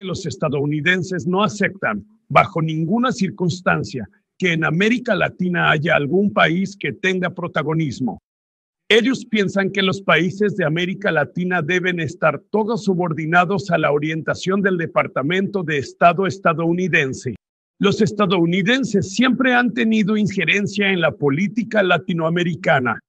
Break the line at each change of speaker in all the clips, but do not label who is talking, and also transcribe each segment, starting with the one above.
Los estadounidenses no aceptan, bajo ninguna circunstancia, que en América Latina haya algún país que tenga protagonismo. Ellos piensan que los países de América Latina deben estar todos subordinados a la orientación del Departamento de Estado estadounidense. Los estadounidenses siempre han tenido injerencia en la política latinoamericana.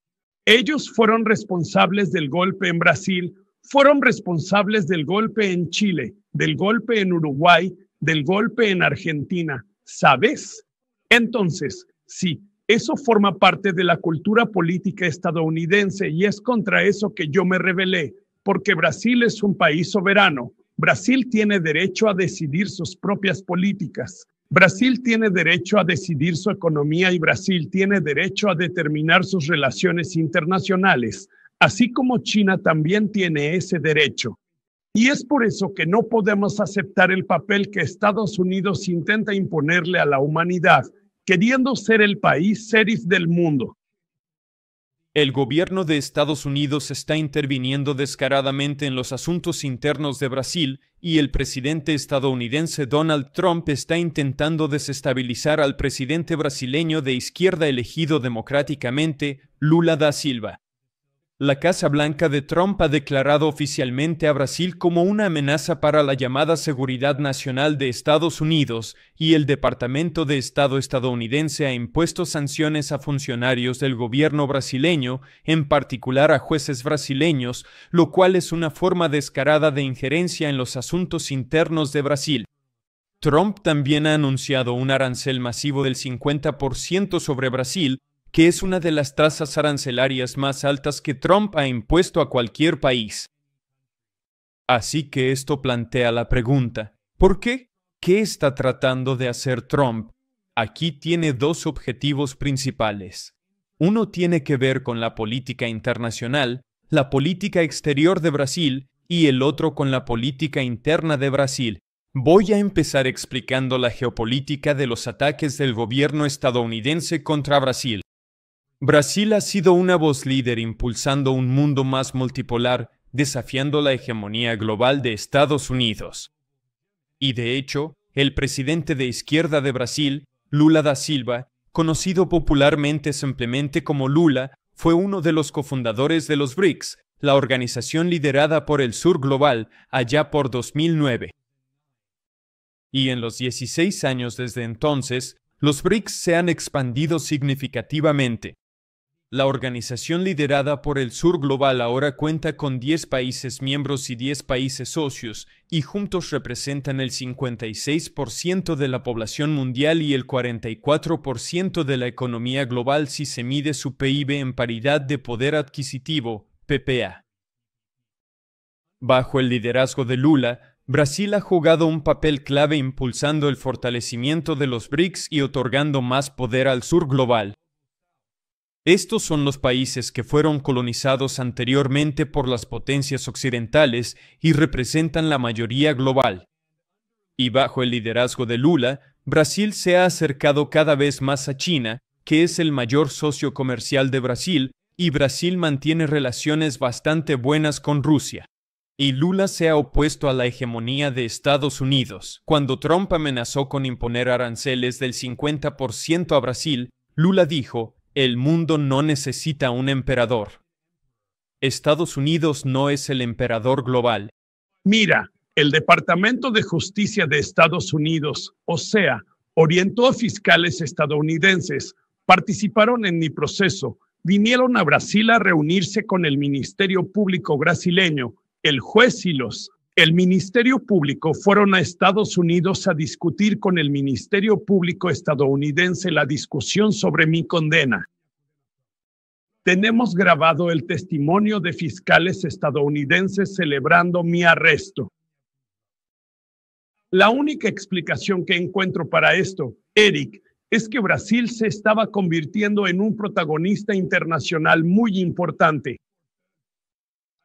Ellos fueron responsables del golpe en Brasil, fueron responsables del golpe en Chile, del golpe en Uruguay, del golpe en Argentina. ¿Sabes? Entonces, sí, eso forma parte de la cultura política estadounidense y es contra eso que yo me rebelé, porque Brasil es un país soberano. Brasil tiene derecho a decidir sus propias políticas. Brasil tiene derecho a decidir su economía y Brasil tiene derecho a determinar sus relaciones internacionales, así como China también tiene ese derecho. Y es por eso que no podemos aceptar el papel que Estados Unidos intenta imponerle a la humanidad, queriendo ser el país sheriff del mundo.
El gobierno de Estados Unidos está interviniendo descaradamente en los asuntos internos de Brasil y el presidente estadounidense Donald Trump está intentando desestabilizar al presidente brasileño de izquierda elegido democráticamente, Lula da Silva. La Casa Blanca de Trump ha declarado oficialmente a Brasil como una amenaza para la llamada seguridad nacional de Estados Unidos y el Departamento de Estado estadounidense ha impuesto sanciones a funcionarios del gobierno brasileño, en particular a jueces brasileños, lo cual es una forma descarada de injerencia en los asuntos internos de Brasil. Trump también ha anunciado un arancel masivo del 50% sobre Brasil, que es una de las tasas arancelarias más altas que Trump ha impuesto a cualquier país. Así que esto plantea la pregunta, ¿por qué? ¿Qué está tratando de hacer Trump? Aquí tiene dos objetivos principales. Uno tiene que ver con la política internacional, la política exterior de Brasil, y el otro con la política interna de Brasil. Voy a empezar explicando la geopolítica de los ataques del gobierno estadounidense contra Brasil. Brasil ha sido una voz líder impulsando un mundo más multipolar, desafiando la hegemonía global de Estados Unidos. Y de hecho, el presidente de izquierda de Brasil, Lula da Silva, conocido popularmente simplemente como Lula, fue uno de los cofundadores de los BRICS, la organización liderada por el Sur Global, allá por 2009. Y en los 16 años desde entonces, los BRICS se han expandido significativamente. La organización liderada por el Sur Global ahora cuenta con 10 países miembros y 10 países socios, y juntos representan el 56% de la población mundial y el 44% de la economía global si se mide su PIB en paridad de poder adquisitivo, PPA. Bajo el liderazgo de Lula, Brasil ha jugado un papel clave impulsando el fortalecimiento de los BRICS y otorgando más poder al Sur Global. Estos son los países que fueron colonizados anteriormente por las potencias occidentales y representan la mayoría global. Y bajo el liderazgo de Lula, Brasil se ha acercado cada vez más a China, que es el mayor socio comercial de Brasil, y Brasil mantiene relaciones bastante buenas con Rusia. Y Lula se ha opuesto a la hegemonía de Estados Unidos. Cuando Trump amenazó con imponer aranceles del 50% a Brasil, Lula dijo: el mundo no necesita un emperador. Estados Unidos no es el emperador global.
Mira, el Departamento de Justicia de Estados Unidos, o sea, orientó a fiscales estadounidenses, participaron en mi proceso, vinieron a Brasil a reunirse con el Ministerio Público brasileño, el juez y el Ministerio Público fueron a Estados Unidos a discutir con el Ministerio Público estadounidense la discusión sobre mi condena. Tenemos grabado el testimonio de fiscales estadounidenses celebrando mi arresto. La única explicación que encuentro para esto, Eric, es que Brasil se estaba convirtiendo en un protagonista internacional muy importante.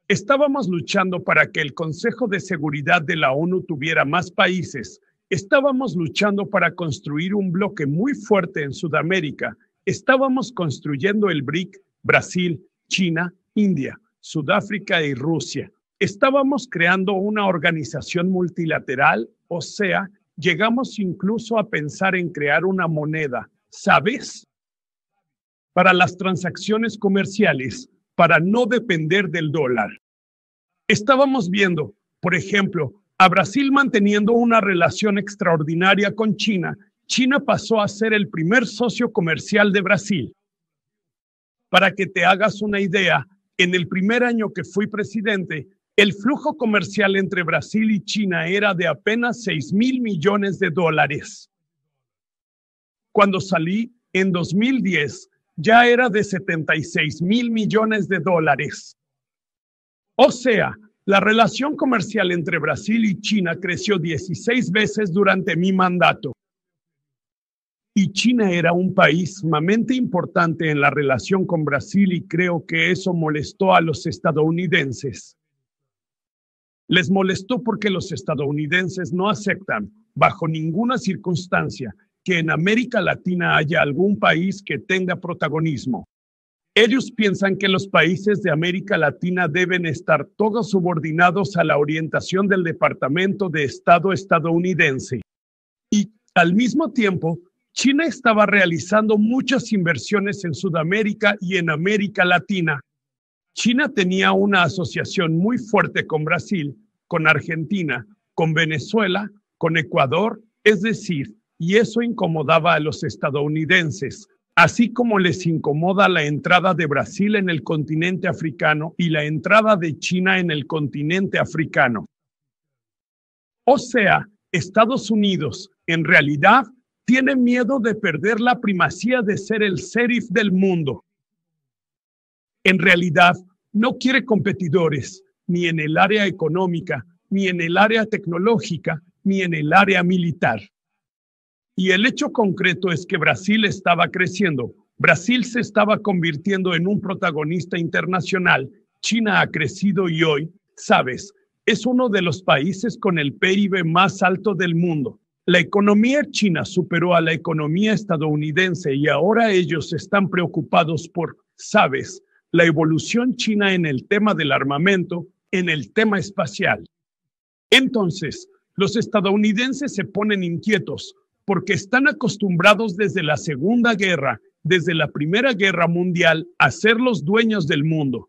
Estábamos luchando para que el Consejo de Seguridad de la ONU tuviera más países. Estábamos luchando para construir un bloque muy fuerte en Sudamérica. Estábamos construyendo el BRIC, Brasil, China, India, Sudáfrica y Rusia. Estábamos creando una organización multilateral, o sea, llegamos incluso a pensar en crear una moneda, ¿sabes? Para las transacciones comerciales, para no depender del dólar. Estábamos viendo, por ejemplo, a Brasil manteniendo una relación extraordinaria con China. China pasó a ser el primer socio comercial de Brasil. Para que te hagas una idea, en el primer año que fui presidente, el flujo comercial entre Brasil y China era de apenas $6,000 millones. Cuando salí, en 2010, ya era de $76,000 millones. O sea, la relación comercial entre Brasil y China creció 16 veces durante mi mandato. Y China era un país sumamente importante en la relación con Brasil y creo que eso molestó a los estadounidenses. Les molestó porque los estadounidenses no aceptan, bajo ninguna circunstancia, que en América Latina haya algún país que tenga protagonismo. Ellos piensan que los países de América Latina deben estar todos subordinados a la orientación del Departamento de Estado estadounidense. Y, al mismo tiempo, China estaba realizando muchas inversiones en Sudamérica y en América Latina. China tenía una asociación muy fuerte con Brasil, con Argentina, con Venezuela, con Ecuador, es decir, y eso incomodaba a los estadounidenses, así como les incomoda la entrada de Brasil en el continente africano y la entrada de China en el continente africano. O sea, Estados Unidos, en realidad, tiene miedo de perder la primacía de ser el sheriff del mundo. En realidad, no quiere competidores, ni en el área económica, ni en el área tecnológica, ni en el área militar. Y el hecho concreto es que Brasil estaba creciendo. Brasil se estaba convirtiendo en un protagonista internacional. China ha crecido y hoy, sabes, es uno de los países con el PIB más alto del mundo. La economía china superó a la economía estadounidense y ahora ellos están preocupados por, sabes, la evolución china en el tema del armamento, en el tema espacial. Entonces, los estadounidenses se ponen inquietos porque están acostumbrados desde la Segunda Guerra, desde la Primera Guerra Mundial, a ser los dueños del mundo.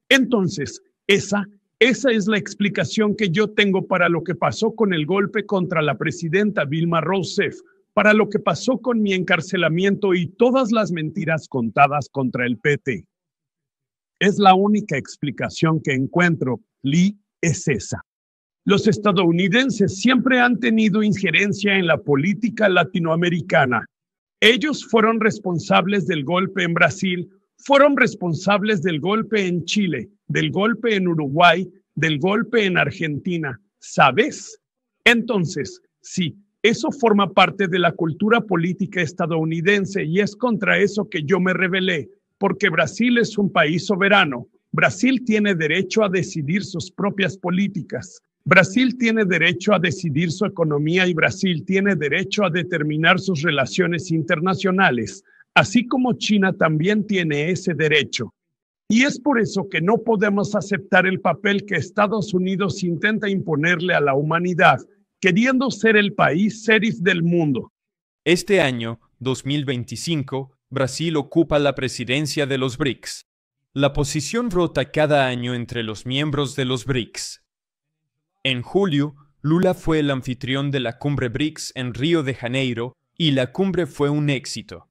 Entonces, esa es la explicación que yo tengo para lo que pasó con el golpe contra la presidenta Dilma Rousseff, para lo que pasó con mi encarcelamiento y todas las mentiras contadas contra el PT. Es la única explicación que encuentro, Lee, es esa. Los estadounidenses siempre han tenido injerencia en la política latinoamericana. Ellos fueron responsables del golpe en Brasil, fueron responsables del golpe en Chile, del golpe en Uruguay, del golpe en Argentina, ¿sabes? Entonces, sí, eso forma parte de la cultura política estadounidense y es contra eso que yo me rebelé, porque Brasil es un país soberano. Brasil tiene derecho a decidir sus propias políticas. Brasil tiene derecho a decidir su economía y Brasil tiene derecho a determinar sus relaciones internacionales, así como China también tiene ese derecho. Y es por eso que no podemos aceptar el papel que Estados Unidos intenta imponerle a la humanidad, queriendo ser el país sheriff del mundo.
Este año, 2025, Brasil ocupa la presidencia de los BRICS. La posición rota cada año entre los miembros de los BRICS. En julio, Lula fue el anfitrión de la cumbre BRICS en Río de Janeiro y la cumbre fue un éxito.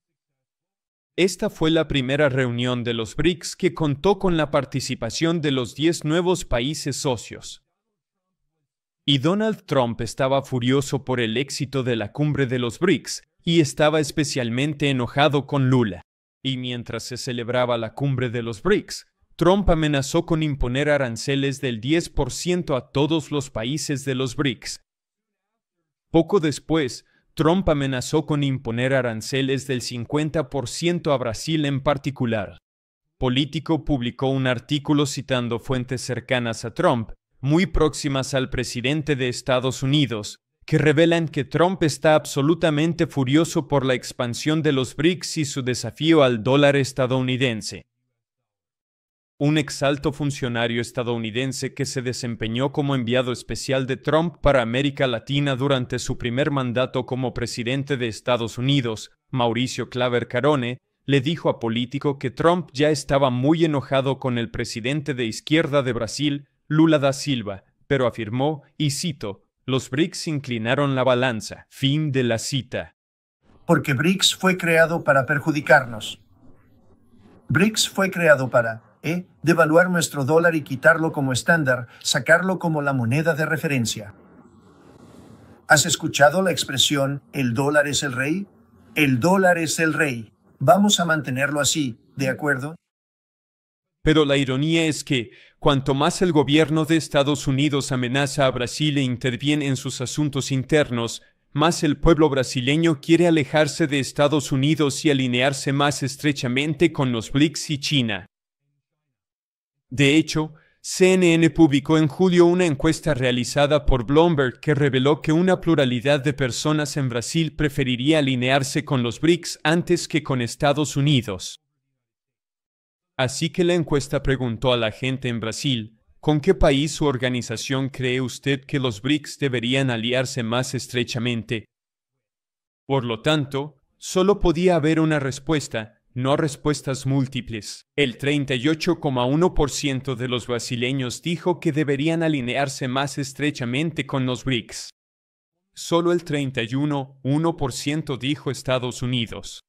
Esta fue la primera reunión de los BRICS que contó con la participación de los 10 nuevos países socios. Y Donald Trump estaba furioso por el éxito de la cumbre de los BRICS y estaba especialmente enojado con Lula. Y mientras se celebraba la cumbre de los BRICS, Trump amenazó con imponer aranceles del 10% a todos los países de los BRICS. Poco después, Trump amenazó con imponer aranceles del 50% a Brasil en particular. Político publicó un artículo citando fuentes cercanas a Trump, muy próximas al presidente de Estados Unidos, que revelan que Trump está absolutamente furioso por la expansión de los BRICS y su desafío al dólar estadounidense. un exalto funcionario estadounidense que se desempeñó como enviado especial de Trump para América Latina durante su primer mandato como presidente de Estados Unidos, Mauricio Claver Carone, le dijo a Político que Trump ya estaba muy enojado con el presidente de izquierda de Brasil, Lula da Silva, pero afirmó, y cito, «Los BRICS inclinaron la balanza». Fin de la cita.
Porque BRICS fue creado para perjudicarnos. BRICS fue creado para devaluar nuestro dólar y quitarlo como estándar, sacarlo como la moneda de referencia. ¿Has escuchado la expresión «el dólar es el rey»? El dólar es el rey. Vamos a mantenerlo así, ¿de acuerdo?
Pero la ironía es que, cuanto más el gobierno de Estados Unidos amenaza a Brasil e interviene en sus asuntos internos, más el pueblo brasileño quiere alejarse de Estados Unidos y alinearse más estrechamente con los BRICS y China. De hecho, CNN publicó en julio una encuesta realizada por Bloomberg que reveló que una pluralidad de personas en Brasil preferiría alinearse con los BRICS antes que con Estados Unidos. Así que la encuesta preguntó a la gente en Brasil, ¿con qué país u organización cree usted que los BRICS deberían aliarse más estrechamente? Por lo tanto, solo podía haber una respuesta, no respuestas múltiples. El 38,1% de los brasileños dijo que deberían alinearse más estrechamente con los BRICS. Solo el 31,1% dijo Estados Unidos.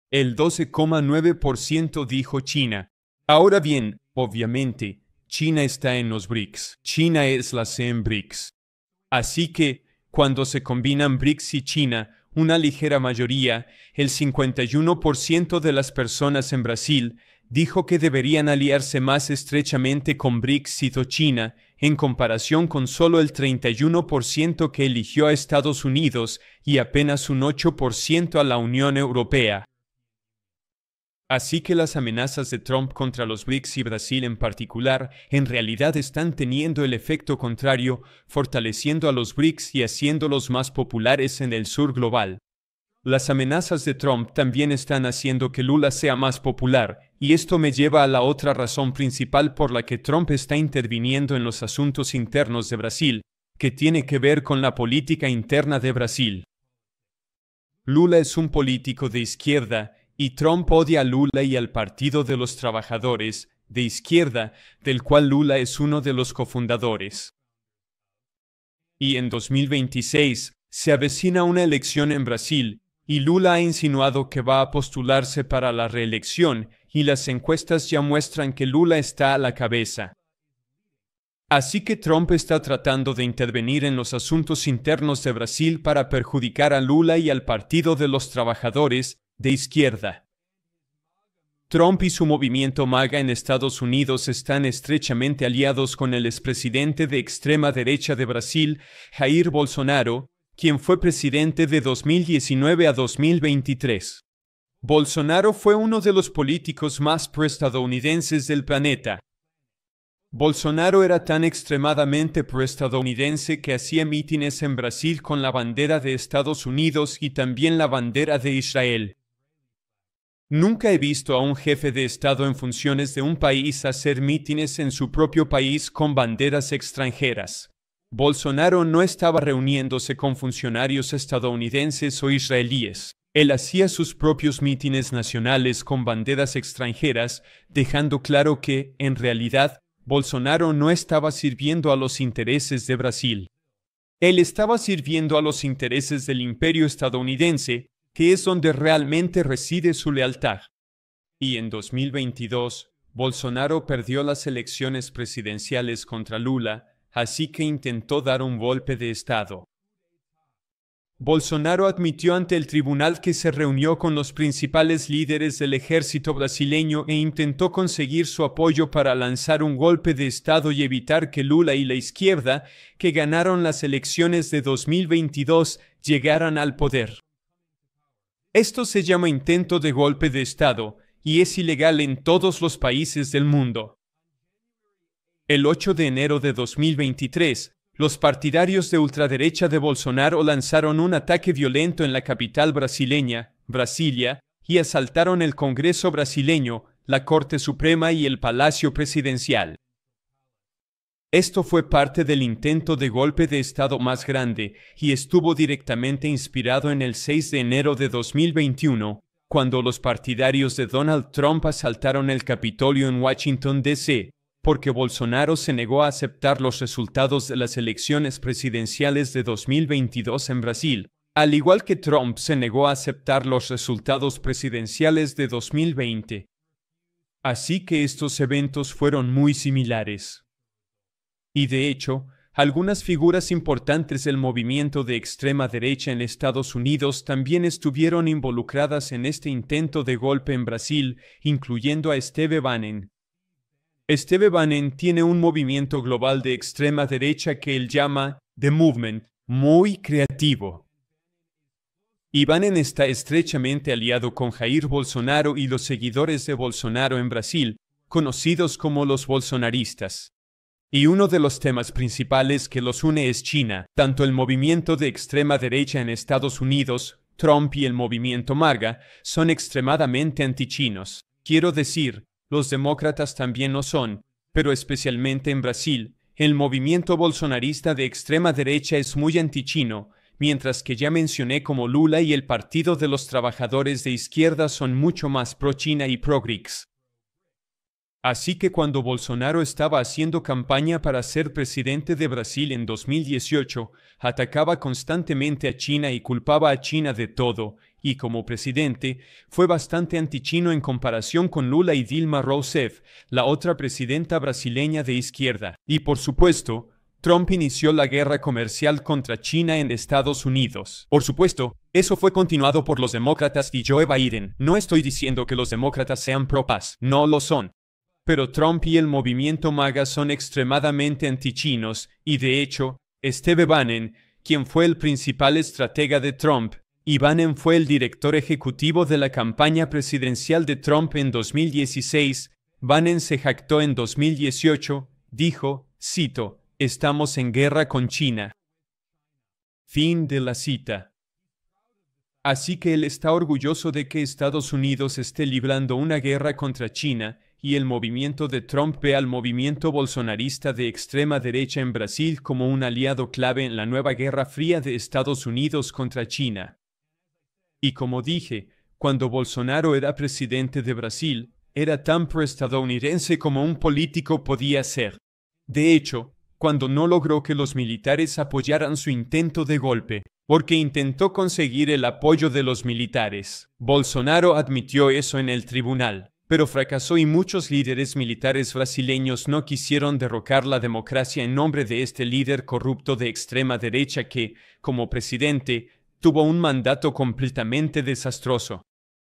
El 12,9% dijo China. Ahora bien, obviamente, China está en los BRICS. China es la C en BRICS. Así que, cuando se combinan BRICS y China, una ligera mayoría, el 51% de las personas en Brasil, dijo que deberían aliarse más estrechamente con BRICS, citó China, en comparación con solo el 31% que eligió a Estados Unidos y apenas un 8% a la Unión Europea. Así que las amenazas de Trump contra los BRICS y Brasil en particular, en realidad están teniendo el efecto contrario, fortaleciendo a los BRICS y haciéndolos más populares en el sur global. Las amenazas de Trump también están haciendo que Lula sea más popular, y esto me lleva a la otra razón principal por la que Trump está interviniendo en los asuntos internos de Brasil, que tiene que ver con la política interna de Brasil. Lula es un político de izquierda, y Trump odia a Lula y al Partido de los Trabajadores, de izquierda, del cual Lula es uno de los cofundadores. Y en 2026, se avecina una elección en Brasil, y Lula ha insinuado que va a postularse para la reelección, y las encuestas ya muestran que Lula está a la cabeza. Así que Trump está tratando de intervenir en los asuntos internos de Brasil para perjudicar a Lula y al Partido de los Trabajadores, de izquierda. Trump y su movimiento MAGA en Estados Unidos están estrechamente aliados con el expresidente de extrema derecha de Brasil, Jair Bolsonaro, quien fue presidente de 2019 a 2023. Bolsonaro fue uno de los políticos más pro-estadounidenses del planeta. Bolsonaro era tan extremadamente pro-estadounidense que hacía mítines en Brasil con la bandera de Estados Unidos y también la bandera de Israel. Nunca he visto a un jefe de Estado en funciones de un país hacer mítines en su propio país con banderas extranjeras. Bolsonaro no estaba reuniéndose con funcionarios estadounidenses o israelíes. Él hacía sus propios mítines nacionales con banderas extranjeras, dejando claro que, en realidad, Bolsonaro no estaba sirviendo a los intereses de Brasil. Él estaba sirviendo a los intereses del imperio estadounidense, que es donde realmente reside su lealtad. Y en 2022, Bolsonaro perdió las elecciones presidenciales contra Lula, así que intentó dar un golpe de Estado. Bolsonaro admitió ante el tribunal que se reunió con los principales líderes del ejército brasileño e intentó conseguir su apoyo para lanzar un golpe de Estado y evitar que Lula y la izquierda, que ganaron las elecciones de 2022, llegaran al poder. Esto se llama intento de golpe de Estado y es ilegal en todos los países del mundo. El 8 de enero de 2023, los partidarios de ultraderecha de Bolsonaro lanzaron un ataque violento en la capital brasileña, Brasilia, y asaltaron el Congreso brasileño, la Corte Suprema y el Palacio Presidencial. Esto fue parte del intento de golpe de Estado más grande y estuvo directamente inspirado en el 6 de enero de 2021, cuando los partidarios de Donald Trump asaltaron el Capitolio en Washington, D.C., porque Bolsonaro se negó a aceptar los resultados de las elecciones presidenciales de 2022 en Brasil, al igual que Trump se negó a aceptar los resultados presidenciales de 2020. Así que estos eventos fueron muy similares. Y de hecho, algunas figuras importantes del movimiento de extrema derecha en Estados Unidos también estuvieron involucradas en este intento de golpe en Brasil, incluyendo a Steve Bannon. Steve Bannon tiene un movimiento global de extrema derecha que él llama The Movement, muy creativo. Y Bannon está estrechamente aliado con Jair Bolsonaro y los seguidores de Bolsonaro en Brasil, conocidos como los bolsonaristas. Y uno de los temas principales que los une es China. Tanto el movimiento de extrema derecha en Estados Unidos, Trump y el movimiento MAGA son extremadamente antichinos. Quiero decir, los demócratas también lo son, pero especialmente en Brasil, el movimiento bolsonarista de extrema derecha es muy antichino, mientras que ya mencioné como Lula y el Partido de los Trabajadores de Izquierda son mucho más pro-China y pro-BRICS. Así que cuando Bolsonaro estaba haciendo campaña para ser presidente de Brasil en 2018, atacaba constantemente a China y culpaba a China de todo, y como presidente, fue bastante antichino en comparación con Lula y Dilma Rousseff, la otra presidenta brasileña de izquierda. Y por supuesto, Trump inició la guerra comercial contra China en Estados Unidos. Por supuesto, eso fue continuado por los demócratas y Joe Biden. No estoy diciendo que los demócratas sean pro-paz, no lo son. Pero Trump y el movimiento MAGA son extremadamente antichinos, y de hecho, Steve Bannon, quien fue el principal estratega de Trump, y Bannon fue el director ejecutivo de la campaña presidencial de Trump en 2016, Bannon se jactó en 2018, dijo, cito, "Estamos en guerra con China". Fin de la cita. Así que él está orgulloso de que Estados Unidos esté librando una guerra contra China, y el movimiento de Trump ve al movimiento bolsonarista de extrema derecha en Brasil como un aliado clave en la nueva Guerra Fría de Estados Unidos contra China. Y como dije, cuando Bolsonaro era presidente de Brasil, era tan pro-estadounidense como un político podía ser. De hecho, cuando no logró que los militares apoyaran su intento de golpe, porque intentó conseguir el apoyo de los militares, Bolsonaro admitió eso en el tribunal. Pero fracasó y muchos líderes militares brasileños no quisieron derrocar la democracia en nombre de este líder corrupto de extrema derecha que, como presidente, tuvo un mandato completamente desastroso.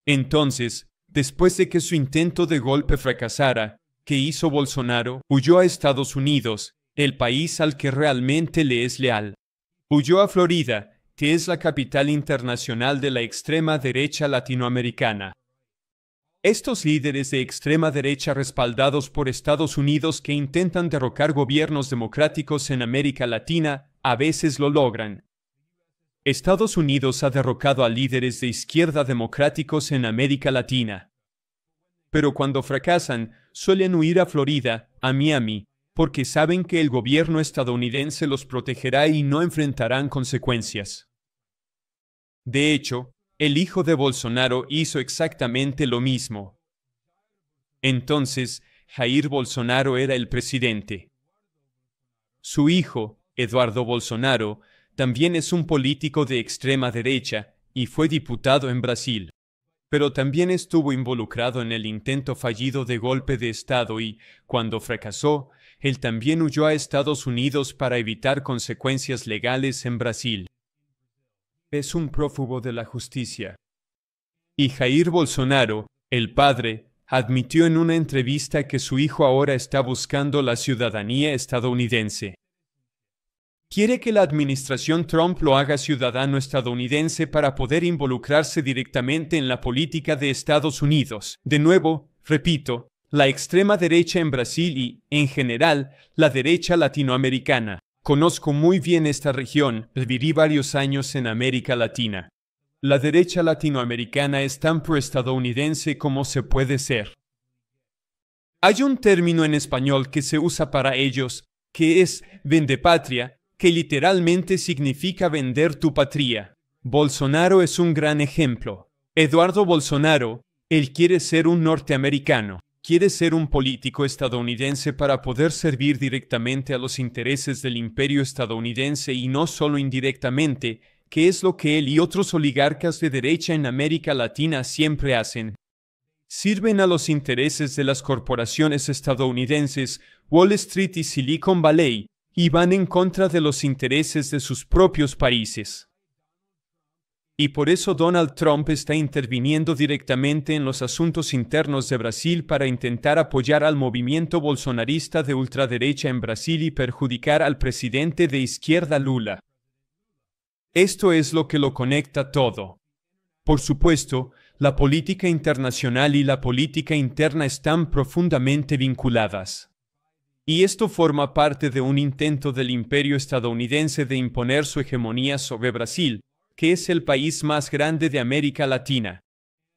Entonces, después de que su intento de golpe fracasara, ¿qué hizo Bolsonaro? Huyó a Estados Unidos, el país al que realmente le es leal. Huyó a Florida, que es la capital internacional de la extrema derecha latinoamericana. Estos líderes de extrema derecha respaldados por Estados Unidos que intentan derrocar gobiernos democráticos en América Latina, a veces lo logran. Estados Unidos ha derrocado a líderes de izquierda democráticos en América Latina. Pero cuando fracasan, suelen huir a Florida, a Miami, porque saben que el gobierno estadounidense los protegerá y no enfrentarán consecuencias. De hecho, el hijo de Bolsonaro hizo exactamente lo mismo. Entonces, Jair Bolsonaro era el presidente. Su hijo, Eduardo Bolsonaro, también es un político de extrema derecha y fue diputado en Brasil. Pero también estuvo involucrado en el intento fallido de golpe de Estado y, cuando fracasó, él también huyó a Estados Unidos para evitar consecuencias legales en Brasil. Es un prófugo de la justicia. Y Jair Bolsonaro, el padre, admitió en una entrevista que su hijo ahora está buscando la ciudadanía estadounidense. Quiere que la administración Trump lo haga ciudadano estadounidense para poder involucrarse directamente en la política de Estados Unidos. De nuevo, repito, la extrema derecha en Brasil y, en general, la derecha latinoamericana. Conozco muy bien esta región, viví varios años en América Latina. La derecha latinoamericana es tan pro-estadounidense como se puede ser. Hay un término en español que se usa para ellos, que es vendepatria, que literalmente significa vender tu patria. Bolsonaro es un gran ejemplo. Eduardo Bolsonaro, él quiere ser un norteamericano, quiere ser un político estadounidense para poder servir directamente a los intereses del imperio estadounidense y no solo indirectamente, que es lo que él y otros oligarcas de derecha en América Latina siempre hacen. Sirven a los intereses de las corporaciones estadounidenses, Wall Street y Silicon Valley, y van en contra de los intereses de sus propios países. Y por eso Donald Trump está interviniendo directamente en los asuntos internos de Brasil para intentar apoyar al movimiento bolsonarista de ultraderecha en Brasil y perjudicar al presidente de izquierda Lula. Esto es lo que lo conecta todo. Por supuesto, la política internacional y la política interna están profundamente vinculadas. Y esto forma parte de un intento del imperio estadounidense de imponer su hegemonía sobre Brasil, que es el país más grande de América Latina.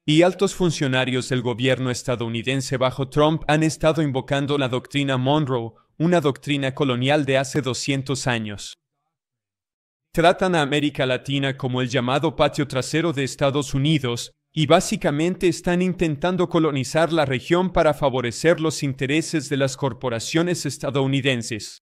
Y altos funcionarios del gobierno estadounidense bajo Trump han estado invocando la doctrina Monroe, una doctrina colonial de hace 200 años. Tratan a América Latina como el llamado patio trasero de Estados Unidos, y básicamente están intentando colonizar la región para favorecer los intereses de las corporaciones estadounidenses.